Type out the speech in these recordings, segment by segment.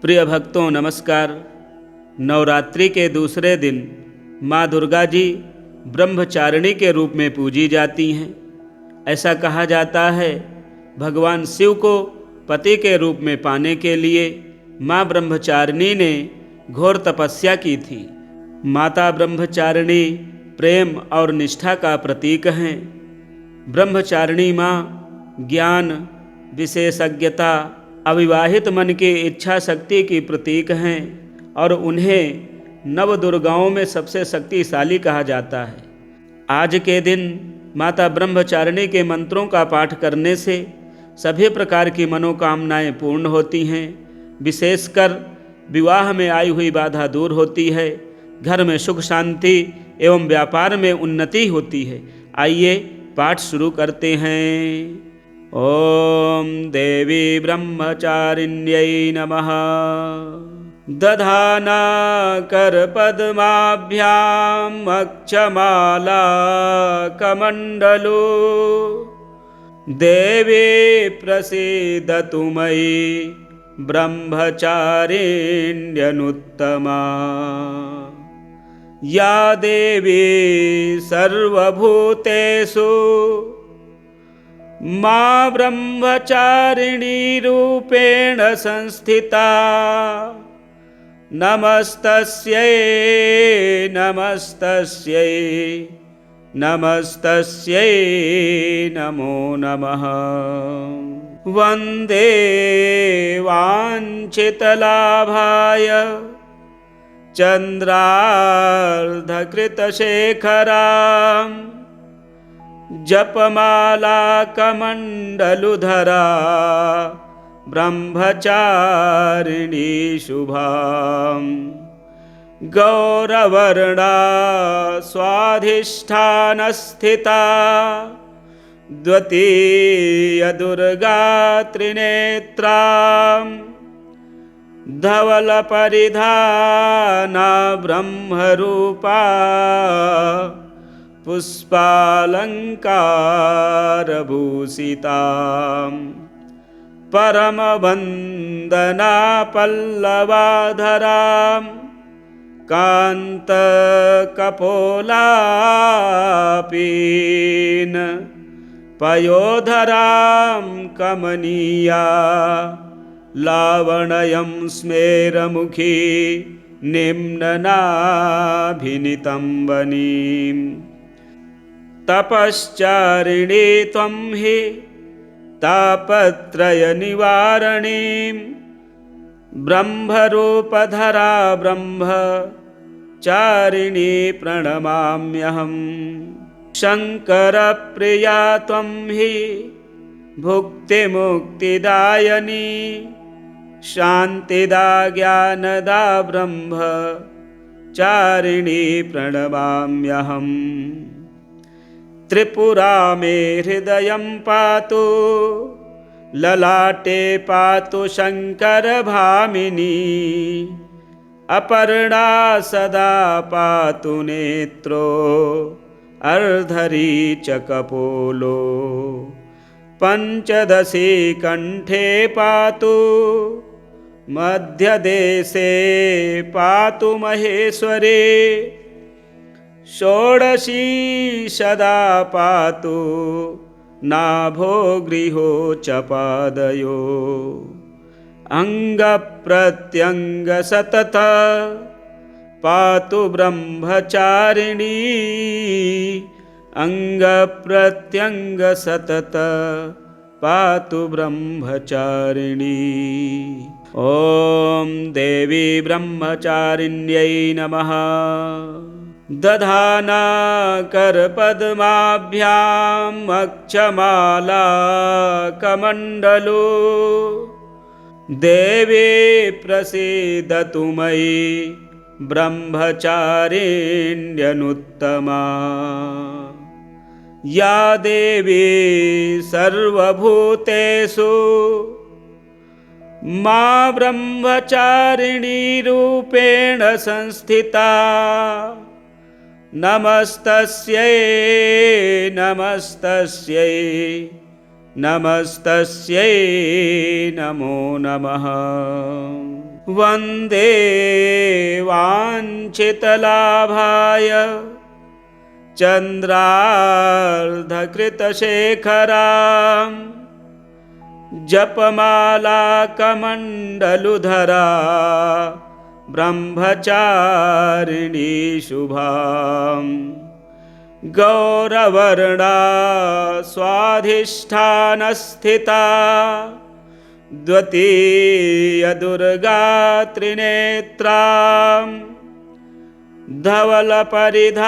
प्रिय भक्तों नमस्कार। नवरात्रि के दूसरे दिन माँ दुर्गा जी ब्रह्मचारिणी के रूप में पूजी जाती हैं। ऐसा कहा जाता है भगवान शिव को पति के रूप में पाने के लिए माँ ब्रह्मचारिणी ने घोर तपस्या की थी। माता ब्रह्मचारिणी प्रेम और निष्ठा का प्रतीक हैं। ब्रह्मचारिणी माँ ज्ञान, विशेषज्ञता, अविवाहित मन की इच्छा शक्ति की प्रतीक हैं और उन्हें नव दुर्गाओं में सबसे शक्तिशाली कहा जाता है। आज के दिन माता ब्रह्मचारिणी के मंत्रों का पाठ करने से सभी प्रकार की मनोकामनाएं पूर्ण होती हैं। विशेषकर विवाह में आई हुई बाधा दूर होती है, घर में सुख शांति एवं व्यापार में उन्नति होती है। आइए पाठ शुरू करते हैं। ओम देवी ब्रह्मचारिण्यै नमः। दधाना करपद्माभ्याम् अक्षमाला कमण्डलो देवी प्रसीदतु मयि ब्रह्मचारिण्यनुत्तमा। या देवी सर्वभूतेषु माँ ब्रह्मचारिणी रूपेण संस्थिता। नमस्तस्यै नमस्तस्यै नमस्तस्यै नमो नमः। वन्दे वाञ्छितलाभाय चन्द्रार्धकृतशेखराम् जपमाला कमण्डलुधरा ब्रह्मचारिणी शुभाम्। गौरवर्णा स्वाधिष्ठानस्थिता द्वितीय दुर्गा त्रिनेत्राम्। धवलपरिधाना ब्रह्मरूपा पुष्पालङ्कारभूषिताम्। परमवन्दना पल्लवाधराम् कान्तकपोलापीन पयोधरां कमनीया। लावण्यं स्मेरमुखी निम्ननाभिनितम्बनीम्। तपश्चारिणी त्वं हि तापत्रयनिवारणीं। ब्रह्मरूपधरा ब्रह्मचारिणी प्रणमाम्यहम्। शङ्करप्रिया त्वं हि भुक्तिमुक्तिदायिनी। शान्तिदा ज्ञानदा ब्रह्मचारिणी प्रणमाम्यहम्। त्रिपुरा मे हृदयं पातु, ललाटे पातु शङ्करभामिनी। अपर्णा सदा पातु नेत्रो, अर्धरी च कपोलो। पञ्चदशी कण्ठे पातु, मध्यदेशे पातु महेश्वरी। षोडशी सदा पातु, नाभो गृहो च पादयो। अङ्गप्रत्यङ्ग सतत पातु ब्रह्मचारिणी। अङ्गप्रत्यङ्ग सतत पातु ब्रह्मचारिणी। ॐ देवी ब्रह्मचारिण्यै नमः। दधाना करपद्माभ्याम् अक्षमाला कमण्डलो देवी प्रसीदतु मयि ब्रह्मचारिण्यनुत्तमा। या देवी सर्वभूतेषु माँ ब्रह्मचारिणी रूपेण संस्थिता। नमस्तस्यै नमस्तस्यै नमस्तस्यै नमो नमः। वन्दे वाञ्छितलाभाय चन्द्रार्धकृतशेखरां जपमालाकमण्डलुधरा ब्रह्मचारिणी शुभाम् गौरवर्णा स्वाधिष्ठानस्थिता द्वितीयदुर्गा त्रिनेत्रां धवलपरिधाना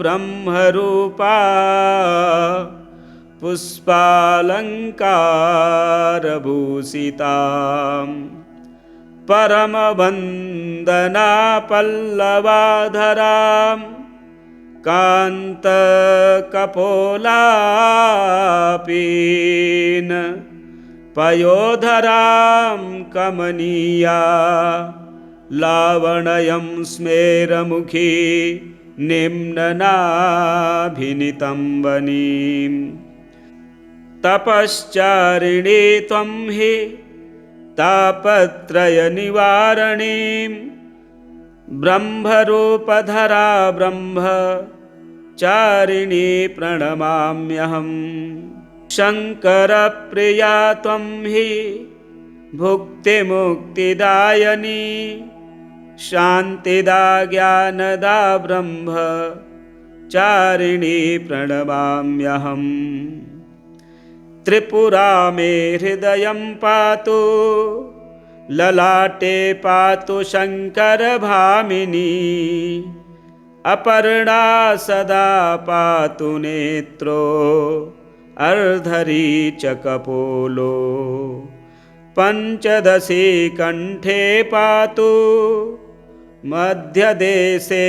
ब्रह्मरूपा पुष्पालङ्कारभूषितां परमवन्दना पल्लवाधरां कान्तकपोलापीन पयोधरां कमनीया लावण्यं स्मेरमुखी निम्ननाभिनीतं वनीं तपश्चारिणी त्वं हि तापत्रयनिवारणीं ब्रह्मरूपधरा ब्रह्मचारिणी प्रणमाम्यहम् शङ्करप्रिया त्वं हि भुक्तिमुक्तिदायिनी शान्तिदा ज्ञानदा ब्रह्मचारिणी प्रणमाम्यहम् त्रिपुरा मे हृदयं पातु ललाटे पातु शङ्करभामिनी अपर्णा सदा पातु नेत्रो अर्धरी च कपोलो पञ्चदशी कण्ठे पातु मध्यदेशे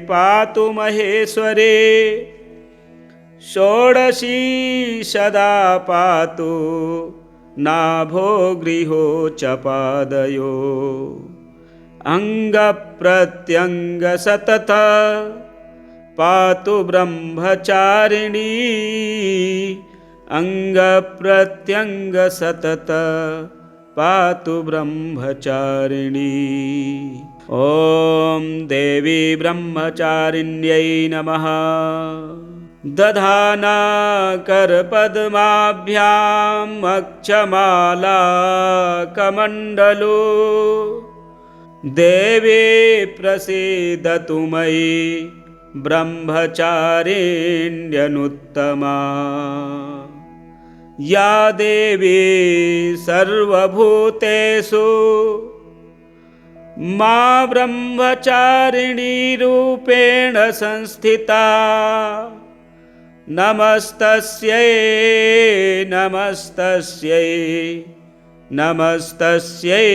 पातु महेश्वरी षोडशी सदा पातु नाभो गृहो च पादयो अङ्गप्रत्यङ्गसतत पातु ब्रह्मचारिणी अङ्गप्रत्यङ्गसतत पातु ब्रह्मचारिणी। ॐ देवी ब्रह्मचारिण्यै नमः। दधाना करपद्माभ्याम् अक्षमाला कमण्डलो देवी प्रसीदतु मयि ब्रह्मचारिण्यनुत्तमा या देवी सर्वभूतेषु मा ब्रह्मचारिणी रूपेण संस्थिता नमस्तस्यै नमस्तस्यै नमस्तस्यै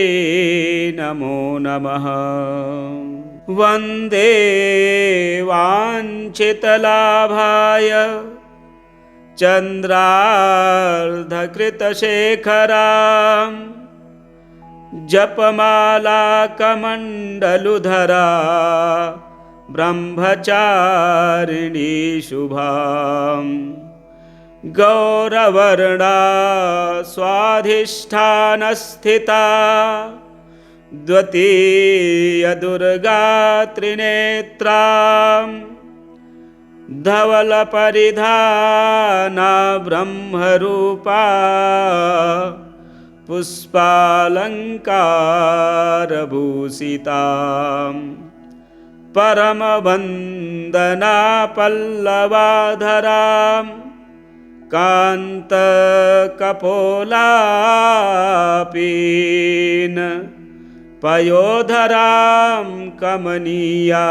नमो नमः। वन्दे वाञ्छितलाभाय चन्द्रार्धकृतशेखरां जपमालाकमण्डलुधरा ब्रह्मचारिणी शुभां गौरवर्णा स्वाधिष्ठानस्थिता द्वितीयदुर्गा त्रिनेत्रां धवलपरिधाना ब्रह्मरूपा पुष्पालङ्कारभूषितां परमवन्दना पल्लवाधरां कान्तकपोलापीन पयोधरां कमनीया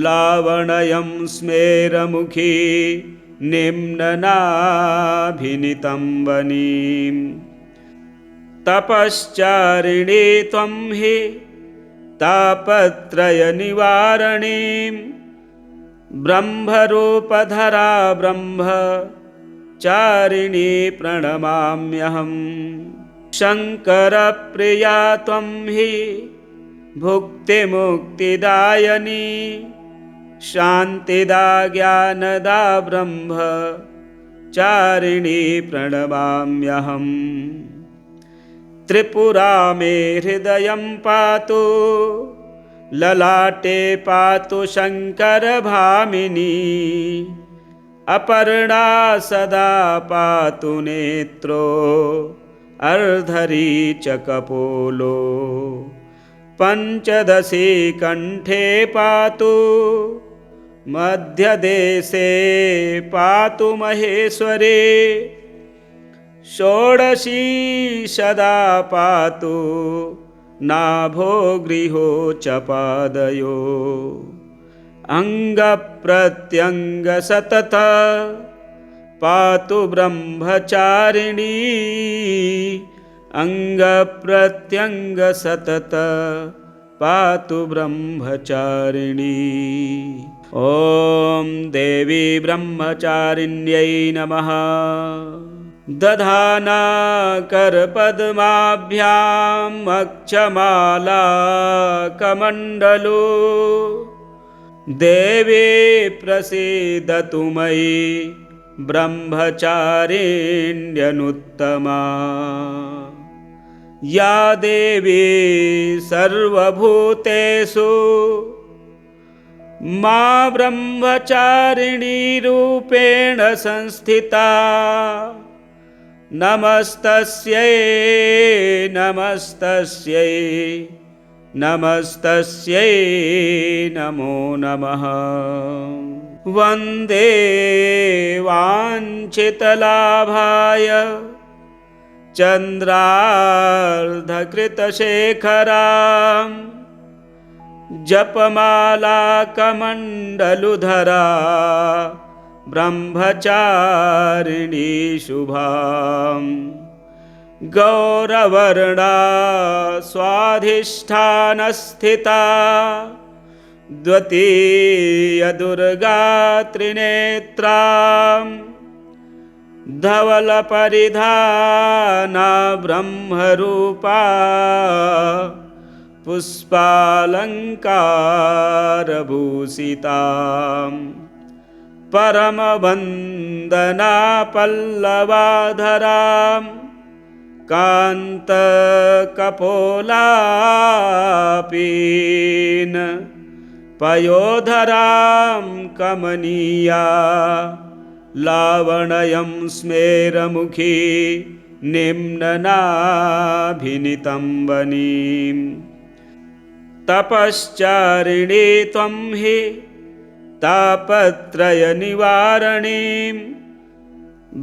लावण्यं स्मेरमुखी निम्ननाभिनीतं वनीं तपश्चारिणी त्वं हि तापत्रयनिवारणीं ब्रह्मरूपधरा ब्रह्मचारिणी प्रणमाम्यहम् शङ्करप्रिया त्वं हि भुक्तिमुक्तिदायिनी शान्तिदा ज्ञानदा ब्रह्मचारिणी प्रणमाम्यहम् त्रिपुरा मे हृदयं पातु, ललाटे पातु शङ्करभामिनी। अपर्णा सदा पातु नेत्रो, अर्धरी च कपोलो। पञ्चदशी कण्ठे पातु, मध्यदेशे पातु महेश्वरी। षोडशी सदा पातु, नाभो गृहो च पादयो। अङ्गप्रत्यङ्ग सतत पातु ब्रह्मचारिणी। अङ्गप्रत्यङ्ग सतत पातु ब्रह्मचारिणी। ॐ देवी ब्रह्मचारिण्यै नमः। दधाना करपद्माभ्याम् अक्षमाला कमण्डलो। देवी प्रसीदतु मयि ब्रह्मचारिण्यनुत्तमा। या देवी सर्वभूतेषु मा ब्रह्मचारिणी रूपेण संस्थिता। नमस्तस्यै नमस्तस्यै नमस्तस्यै नमो नमः। वन्दे वाञ्छितलाभाय चन्द्रार्धकृतशेखरां। जपमाला कमण्डलुधरा ब्रह्मचारिणी शुभां। गौरवर्णा स्वाधिष्ठानस्थिता। द्वितीयदुर्गा त्रिनेत्रां। धवलपरिधाना ब्रह्मरूपा। पुष्पालङ्कारभूषितां। परमवन्दना पल्लवाधरां। कान्तकपोलापीन पयोधरां कमनीया। लावण्यं स्मेरमुखी निम्ननाभिनितम्बनीं। तपश्चारिणी त्वं हि तापत्रयनिवारणीं।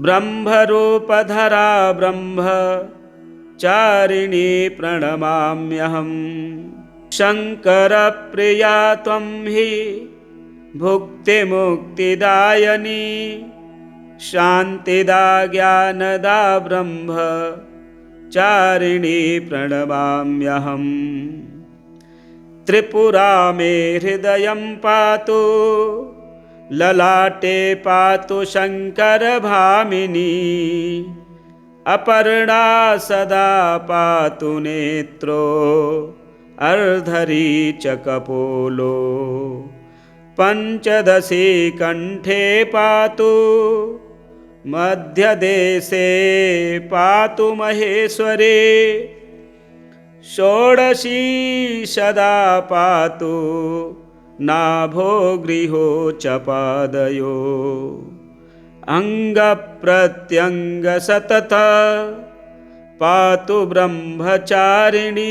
ब्रह्मरूपधरा ब्रह्मचारिणी प्रणमाम्यहम्। शङ्करप्रिया त्वं हि भुक्तिमुक्तिदायिनी। शान्तिदा ज्ञानदा ब्रह्मचारिणी प्रणमाम्यहम्। त्रिपुरा मे हृदयं पातु, ललाटे पातु शङ्करभामिनी। अपर्णा सदा पातु नेत्रो, अर्धरी च कपोलो। पञ्चदशी कण्ठे पातु, मध्यदेशे पातु महेश्वरी। षोडशी सदा पातु, नाभो गृहो च पादयो। अङ्गप्रत्यङ्ग सतत पातु ब्रह्मचारिणी।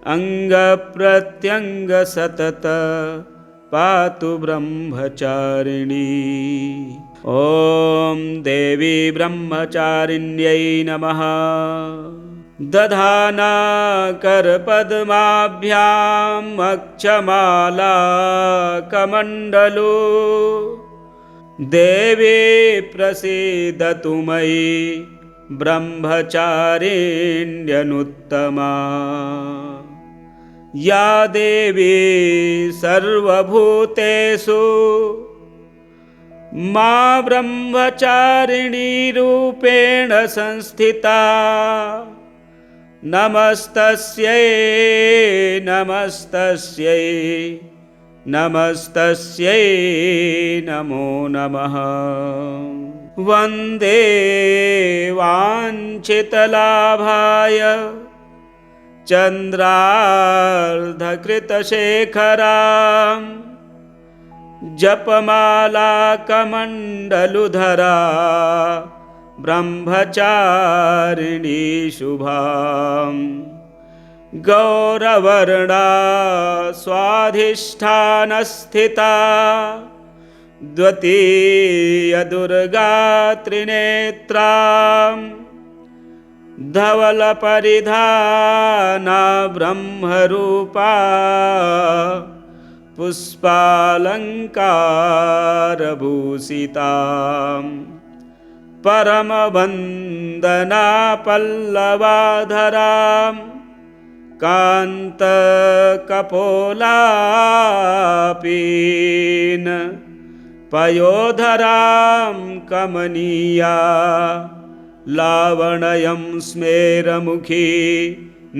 अङ्गप्रत्यङ्ग सतत पातु ब्रह्मचारिणी। ॐ देवी ब्रह्मचारिण्यै नमः। दधाना करपद्माभ्याम् अक्षमाला कमण्डलो। देवी प्रसीदतु मयि ब्रह्मचारिण्यनुत्तमा। या देवी सर्वभूतेषु मा ब्रह्मचारिणी रूपेण संस्थिता। नमस्तस्यै नमस्तस्यै नमस्तस्यै नमो नमः। वन्दे वाञ्छितलाभाय चन्द्रार्धकृतशेखरां जपमालाकमण्डलुधरा ब्रह्मचारिणी शुभां गौरवर्णा स्वाधिष्ठानस्थिता द्वितीयदुर्गा त्रिनेत्रां धवलपरिधाना ब्रह्मरूपा पुष्पालङ्कारभूषितां परमवन्दना पल्लवाधरां कान्तकपोलापीन पयोधरां कमनीया लावण्यं स्मेरमुखी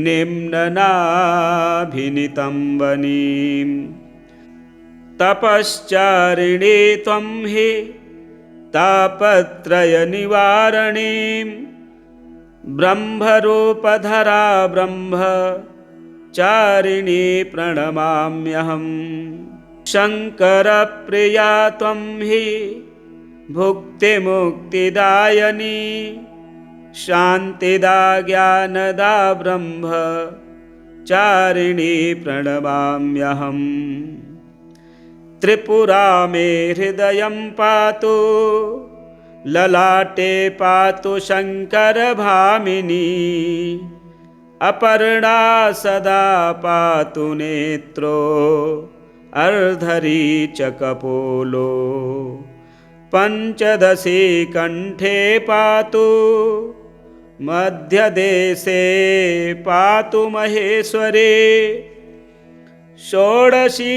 निम्ननाभिनीतं वनीं तपश्चारिणी त्वं हि तापत्रयनिवारणीं ब्रह्मरूपधरा ब्रह्मचारिणी प्रणमाम्यहम् शङ्करप्रिया त्वं हि भुक्तिमुक्तिदायिनी शान्तिदा ज्ञानदा ब्रह्मचारिणी प्रणमाम्यहम् त्रिपुरा मे हृदयं पातु ललाटे पातु शङ्करभामिनी अपर्णा सदा पातु नेत्रो अर्धरी च कपोलो पञ्चदशी कण्ठे पातु मध्यदेशे पातु महेश्वरी षोडशी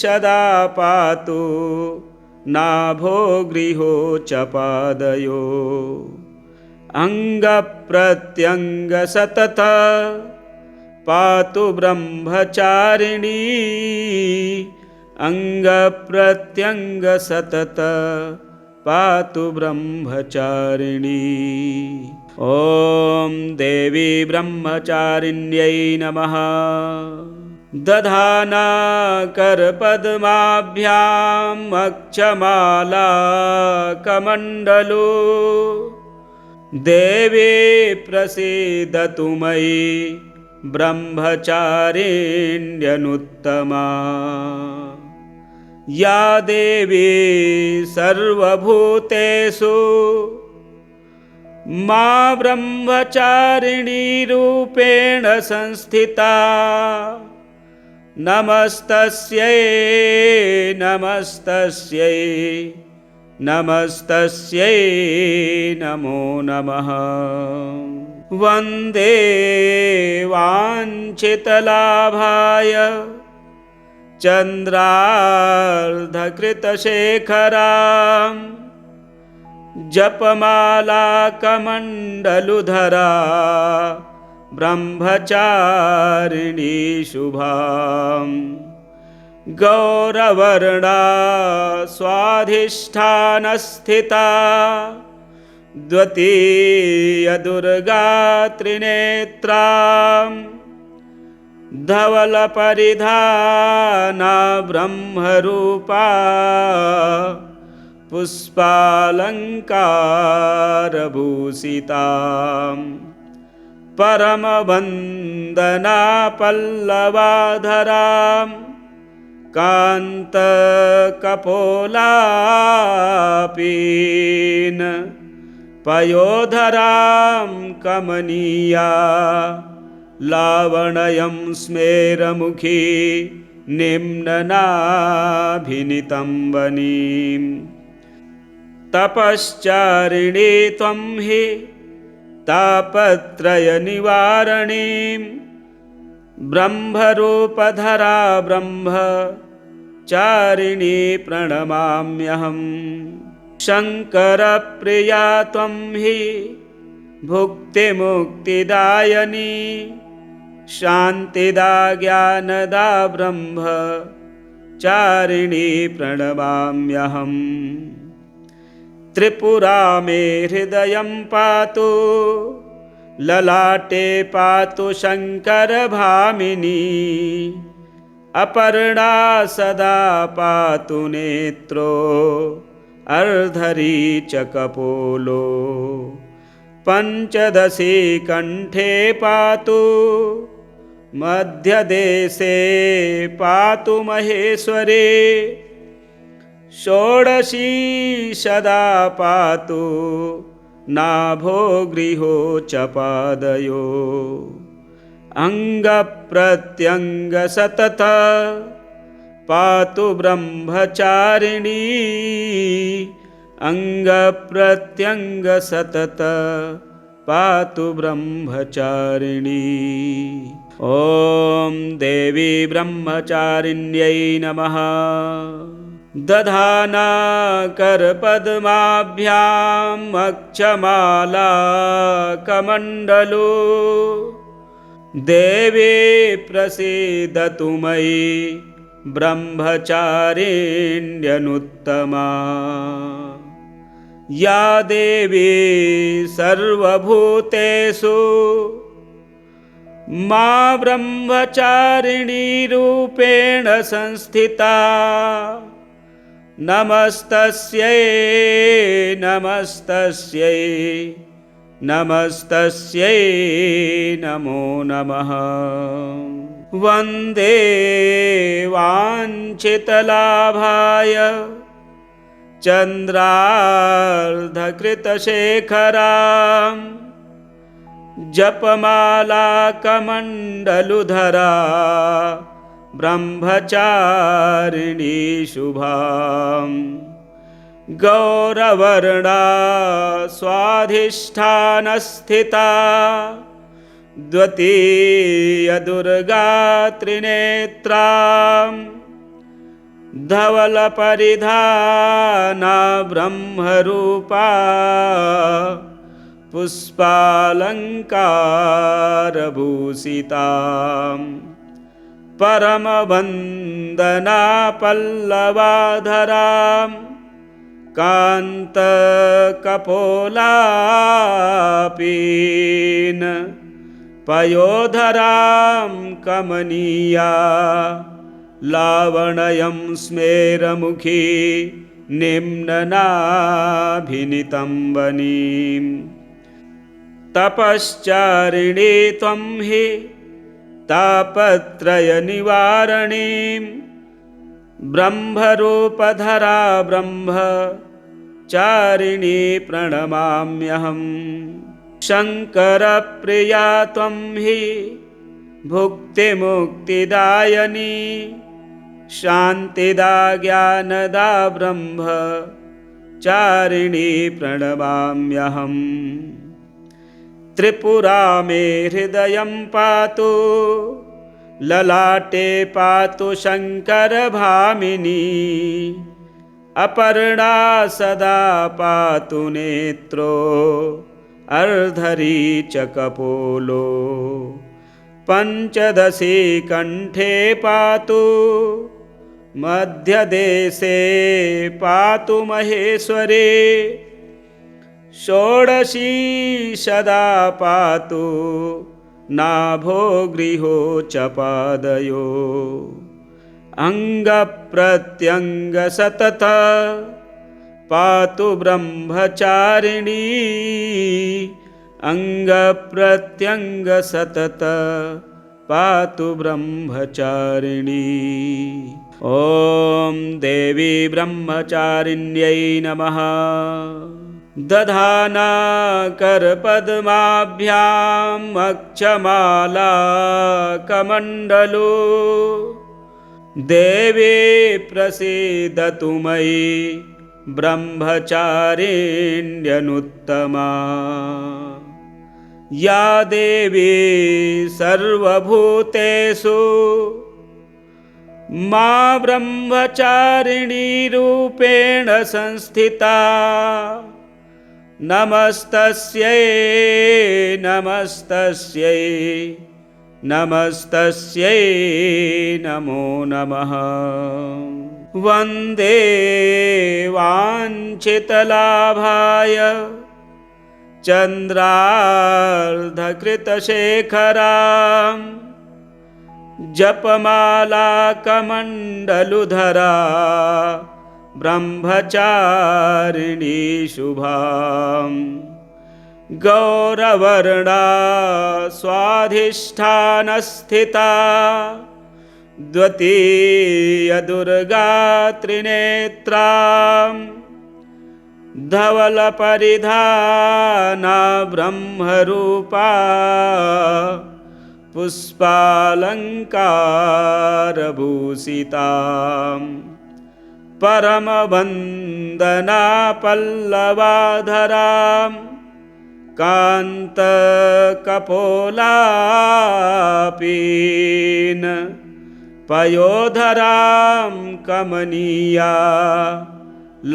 सदा पातु नाभो गृहो च पादयो अङ्गप्रत्यङ्गसतत पातु ब्रह्मचारिणी अङ्गप्रत्यङ्गसतत पातु ब्रह्मचारिणी। ॐ देवी ब्रह्मचारिण्यै नमः। दधाना करपद्माभ्याम् अक्षमाला कमण्डलो देवी प्रसीदतु मयि ब्रह्मचारिण्यनुत्तमा या देवी सर्वभूतेषु मा ब्रह्मचारिणी रूपेण संस्थिता नमस्तस्यै नमस्तस्यै नमस्तस्यै नमो नमः। वन्दे वाञ्छितलाभाय चन्द्रार्धकृतशेखरां जपमालाकमण्डलुधरा ब्रह्मचारिणी शुभां गौरवर्णा स्वाधिष्ठानस्थिता द्वितीयदुर्गा त्रिनेत्रां धवलपरिधाना ब्रह्मरूपा पुष्पालङ्कारभूषितां परमवन्दना पल्लवाधरां कान्तकपोलापीन पयोधरां कमनीया लावण्यं स्मेरमुखी निम्ननाभिनीतं वनीं तपश्चारिणी त्वं हि तापत्रयनिवारणीं ब्रह्मरूपधरा ब्रह्मचारिणी प्रणमाम्यहम् शङ्करप्रिया त्वं हि भुक्तिमुक्तिदायिनी शान्तिदा ज्ञानदा ब्रह्मचारिणी प्रणमाम्यहम् त्रिपुरा मे हृदयं पातु, ललाटे पातु शङ्करभामिनी, अपर्णा सदा पातु नेत्रो, अर्धरी च कपोलो, पञ्चदशी कण्ठे पातु, मध्यदेशे पातु महेश्वरी, षोडशी सदा पातु, नाभो गृहो च पादयो, अङ्गप्रत्यङ्ग सतत पातु ब्रह्मचारिणी, अङ्गप्रत्यङ्ग सतत पातु ब्रह्मचारिणी। ॐ देवी ब्रह्मचारिण्यै नमः। दधाना करपद्माभ्याम् अक्षमाला कमण्डलो, देवी प्रसीदतु मयि ब्रह्मचारिण्यनुत्तमा। या देवी सर्वभूतेषु मा ब्रह्मचारिणी रूपेण संस्थिता, नमस्तस्यै नमस्तस्यै नमस्तस्यै नमो नमः। वन्दे वाञ्छितलाभाय चन्द्रार्धकृतशेखरां, जपमाला कमण्डलुधरा ब्रह्मचारिणी शुभां, गौरवर्णा स्वाधिष्ठानस्थिता, द्वितीयदुर्गा त्रिनेत्रां, धवलपरिधाना ब्रह्मरूपा, पुष्पालङ्कारभूषितां, परमवन्दना पल्लवाधरां, कान्तकपोलापीन पयोधरां कमनीया, लावण्यं स्मेरमुखी निम्ननाभिनितम्बनीं, तपश्चारिणी त्वं हि तापत्रयनिवारणीं, ब्रह्मरूपधरा ब्रह्मचारिणी प्रणमाम्यहम्। शङ्करप्रिया त्वं हि भुक्तिमुक्तिदायिनी, शान्तिदा ज्ञानदा ब्रह्मचारिणी प्रणमाम्यहम्। त्रिपुरा मे हृदयं पातु, ललाटे पातु शङ्करभामिनी, अपर्णा सदा पातु नेत्रो, अर्धरी च कपोलो, पञ्चदशी कण्ठे पातु, मध्यदेशे पातु महेश्वरी, षोडशी सदा पातु, नाभो गृहो च पादयो, अङ्गप्रत्यङ्ग सतत पातु ब्रह्मचारिणी, अङ्गप्रत्यङ्ग सतत पातु ब्रह्मचारिणी। ॐ देवी ब्रह्मचारिण्यै नमः। दधाना करपद्माभ्याम् अक्षमाला कमण्डलो, देवी प्रसीदतु मयि ब्रह्मचारिण्यनुत्तमा। या देवी सर्वभूतेषु मा ब्रह्मचारिणी रूपेण संस्थिता, नमस्तस्यै नमस्तस्यै नमस्तस्यै नमो नमः। वन्दे वाञ्छितलाभाय चन्द्रार्धकृतशेखरां जपमालाकमण्डलुधरा ब्रह्मचारिणी शुभाम् गौरवर्णा स्वाधिष्ठानस्थिता द्वितीयदुर्गा त्रिनेत्रां धवलपरिधाना ब्रह्मरूपा पुष्पालङ्कारभूषितां परमवन्दना पल्लवाधरां कान्तकपोलापीन पयोधरां कमनीया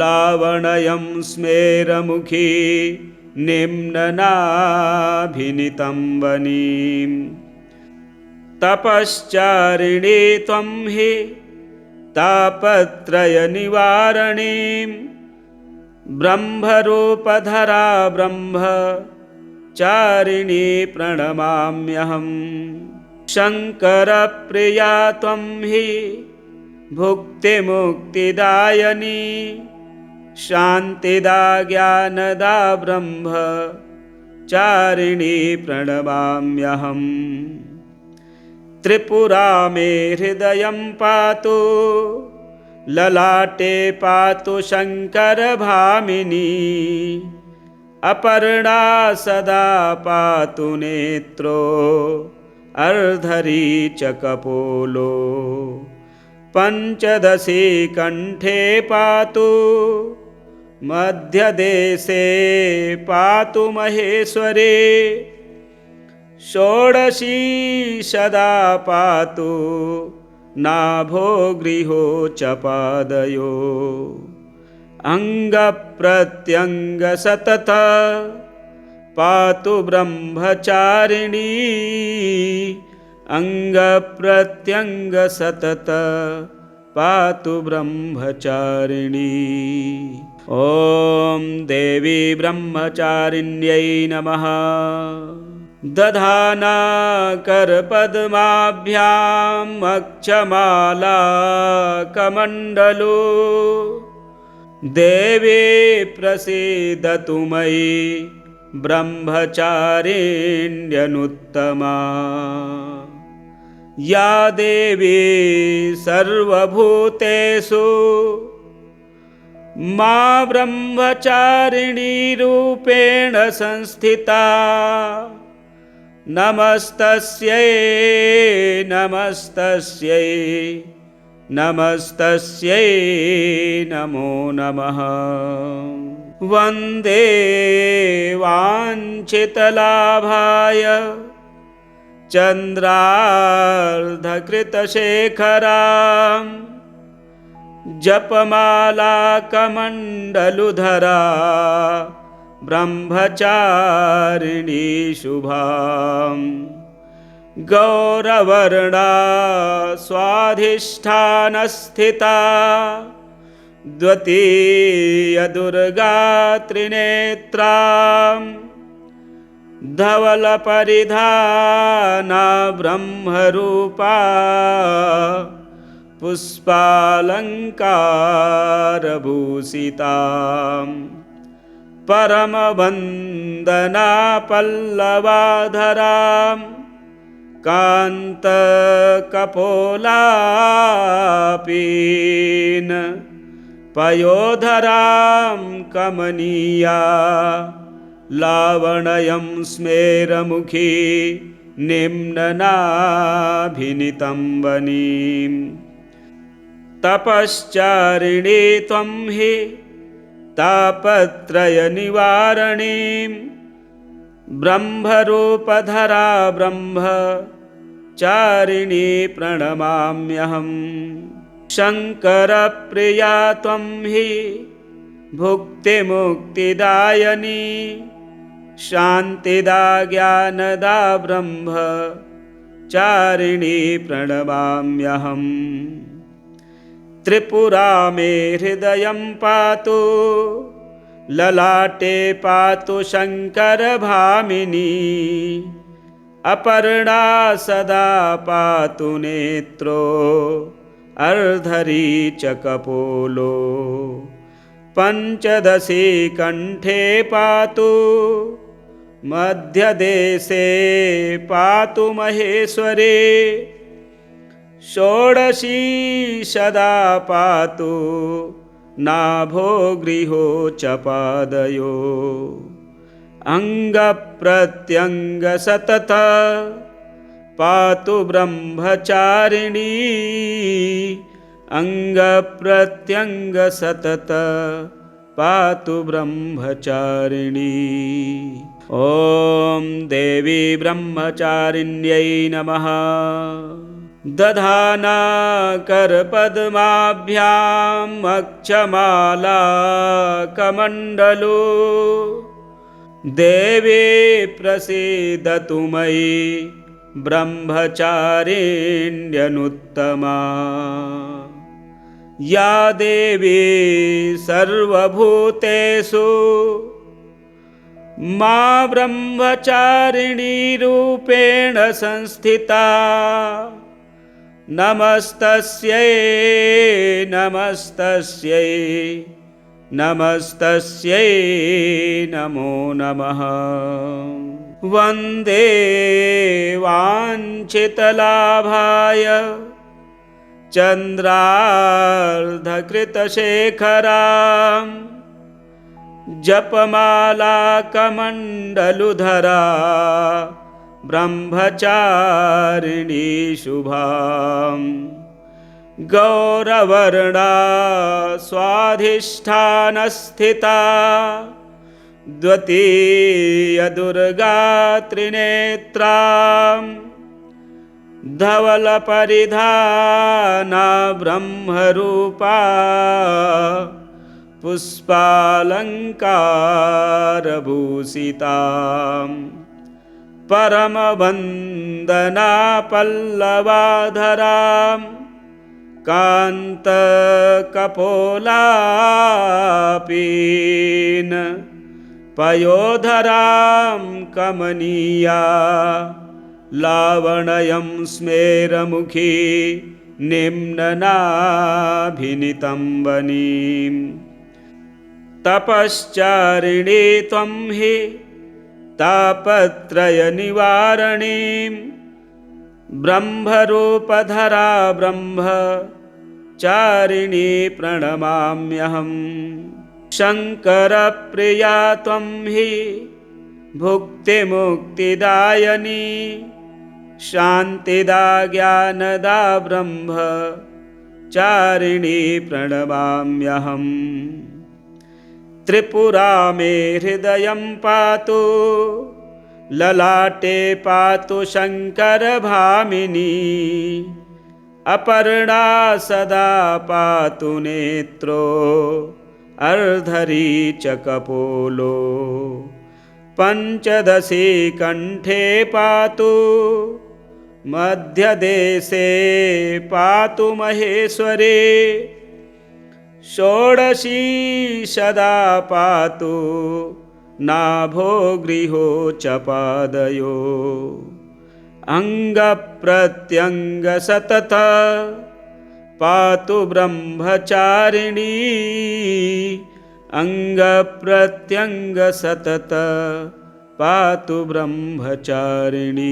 लावण्यं स्मेरमुखी निम्ननाभिनीतं वनीं तपश्चारिणी त्वं हि तापत्रयनिवारणीं ब्रह्मरूपधरा ब्रह्मचारिणी प्रणमाम्यहम् शङ्करप्रिया त्वं हि भुक्तिमुक्तिदायिनी शान्तिदा ज्ञानदा ब्रह्मचारिणी प्रणमाम्यहम् त्रिपुरा मे हृदयं पातु ललाटे पातु शङ्करभामिनी अपर्णा सदा पातु नेत्रो अर्धरी च कपोलो पञ्चदशी कण्ठे पातु मध्यदेशे पातु महेश्वरी षोडशी सदा पातु नाभो गृहो च पादयो अङ्गप्रत्यङ्गसतत पातु ब्रह्मचारिणी अङ्गप्रत्यङ्गसतत पातु ब्रह्मचारिणी। ॐ देवी ब्रह्मचारिण्यै नमः। दधाना करपद्माभ्याम् अक्षमाला कमण्डलो देवी प्रसीदतु मयि ब्रह्मचारिण्यनुत्तमा या देवी सर्वभूतेषु मा ब्रह्मचारिणी रूपेण संस्थिता नमस्तस्यै नमस्तस्यै नमस्तस्यै नमो नमः। वन्दे वाञ्छितलाभाय चन्द्रार्धकृतशेखरां जपमालाकमण्डलुधरा ब्रह्मचारिणी शुभां गौरवर्णा स्वाधिष्ठानस्थिता द्वितीयदुर्गा त्रिनेत्रां धवलपरिधाना ब्रह्मरूपा पुष्पालङ्कारभूषितां परमवन्दना पल्लवाधरां कान्तकपोलापीन पयोधरां कमनीया लावण्यं स्मेरमुखी निम्ननाभिनीतं वनीं तपश्चारिणी त्वं हि तापत्रयनिवारणीं ब्रह्मरूपधरा ब्रह्मचारिणी प्रणमाम्यहम् शङ्करप्रिया त्वं हि भुक्तिमुक्तिदायिनी शान्तिदा ज्ञानदा ब्रह्मचारिणी प्रणमाम्यहम् त्रिपुरा मे हृदयं पातु, ललाटे पातु शङ्करभामिनी, अपर्णा सदा पातु नेत्रो, अर्धरी च कपोलो, पञ्चदशी कण्ठे पातु, मध्यदेशे पातु महेश्वरी, षोडशी सदा पातु, नाभो गृहो च पादयो, अङ्गप्रत्यङ्ग सतत पातु ब्रह्मचारिणी, अङ्गप्रत्यङ्ग सतत पातु ब्रह्मचारिणी। ॐ देवी ब्रह्मचारिण्यै नमः। दधाना करपद्माभ्याम् अक्षमाला कमण्डलो, देवी प्रसीदतु मयि ब्रह्मचारिण्यनुत्तमा, या देवी सर्वभूतेषु मा ब्रह्मचारिणी रूपेण संस्थिता, नमस्तस्यै नमस्तस्यै नमस्तस्यै नमो नमः। वन्दे वाञ्छितलाभाय चन्द्रार्धकृतशेखरां, जपमाला कमण्डलुधरा ब्रह्मचारिणी शुभां, गौरवर्णा स्वाधिष्ठानस्थिता, द्वितीयदुर्गा त्रिनेत्रां, धवलपरिधाना ब्रह्मरूपा, पुष्पालङ्कारभूषितां, परमवन्दना पल्लवाधरां, कान्तकपोलापीन पयोधरां, कमनीया लावण्यं स्मेरमुखी, निम्ननाभिनितम्बनीं, तपश्चारिणी त्वं हि तापत्रयनिवारणीं, ब्रह्मरूपधरा ब्रह्मचारिणी प्रणमाम्यहम्। शङ्करप्रिया त्वं हि भुक्तिमुक्तिदायिनी, शान्तिदा ज्ञानदा ब्रह्मचारिणी प्रणमाम्यहम्। त्रिपुरा मे हृदयं पातु, ललाटे पातु शङ्करभामिनी, अपर्णा सदा पातु नेत्रो, अर्धरी च कपोलो, पञ्चदशी कण्ठे पातु, मध्यदेशे पातु महेश्वरी, षोडशी सदा पातु, नाभो गृहो च पादयो, अङ्गप्रत्यङ्ग सतत पातु ब्रह्मचारिणी, अङ्गप्रत्यङ्ग सतत पातु ब्रह्मचारिणी।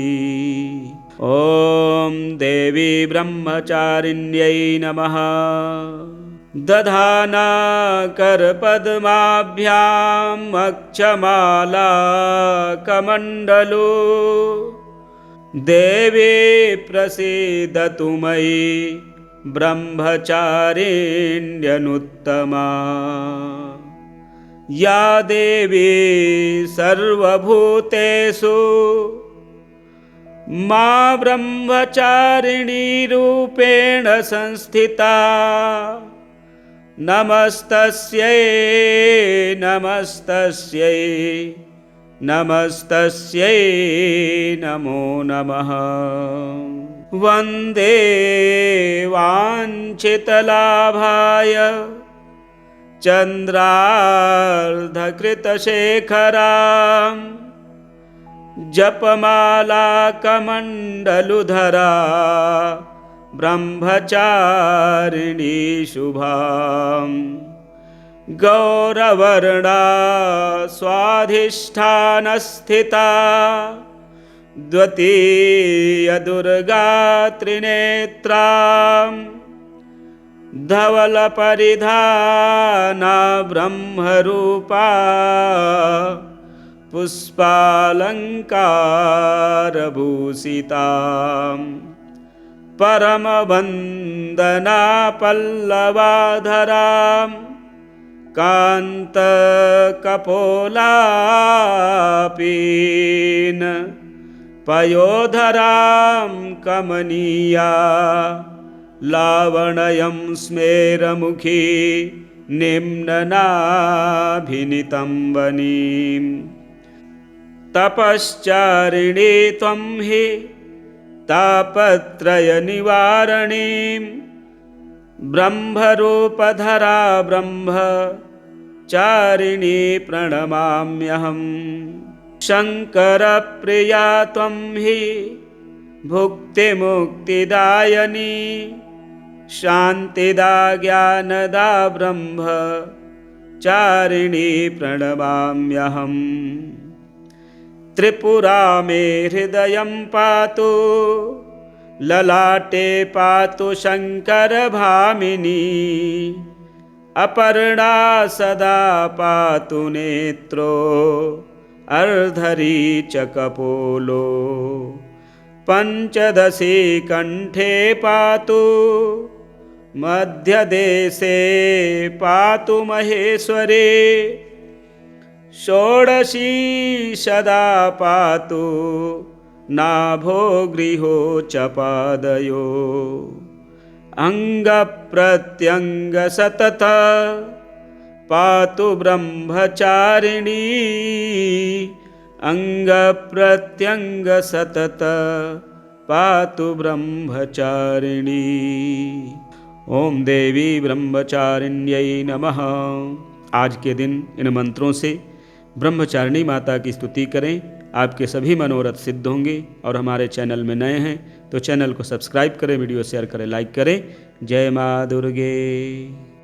ॐ देवी ब्रह्मचारिण्यै नमः। दधाना करपद्माभ्याम् अक्षमाला कमण्डलो, देवी प्रसीदतु मयि ब्रह्मचारिण्यनुत्तमा, या देवी सर्वभूतेषु मा ब्रह्मचारिणी रूपेण संस्थिता, नमस्तस्यै नमस्तस्यै नमस्तस्यै नमो नमः। वन्दे वाञ्छितलाभाय चन्द्रार्धकृतशेखरां जपमालाकमण्डलुधरा ब्रह्मचारिणी शुभां गौरवर्णा स्वाधिष्ठानस्थिता द्वितीयदुर्गा त्रिनेत्रां धवलपरिधाना ब्रह्मरूपा पुष्पालङ्कारभूषितां परमवन्दना पल्लवाधरां कान्तकपोलापीन पयोधरां कमनीया लावण्यं स्मेरमुखी निम्ननाभिनीतं वनीं तपश्चारिणी त्वं हि तापत्रयनिवारणीं ब्रह्मरूपधरा ब्रह्मचारिणी प्रणमाम्यहम् शङ्करप्रिया त्वं हि भुक्तिमुक्तिदायिनी शान्तिदा ज्ञानदा ब्रह्मचारिणी प्रणमाम्यहम् त्रिपुरा मे हृदयं पातु ललाटे पातु शङ्करभामिनी अपर्णा सदा पातु नेत्रो अर्धरी च कपोलो पञ्चदशी कण्ठे पातु मध्यदेशे पातु महेश्वरी षोडशी सदा पातु नाभो गृहो च पादयो अङ्गप्रत्यङ्गसतत पातु ब्रह्मचारिणी अङ्गप्रत्यङ्गसतत पातु ब्रह्मचारिणी। ओम देवी ब्रह्मचारिण्यै नमः। आज के दिन इन मंत्रों से ब्रह्मचारिणी माता की स्तुति करें, आपके सभी मनोरथ सिद्ध होंगे। और हमारे चैनल में नए हैं तो चैनल को सब्सक्राइब करें, वीडियो शेयर करें, लाइक करें। जय माँ दुर्गे।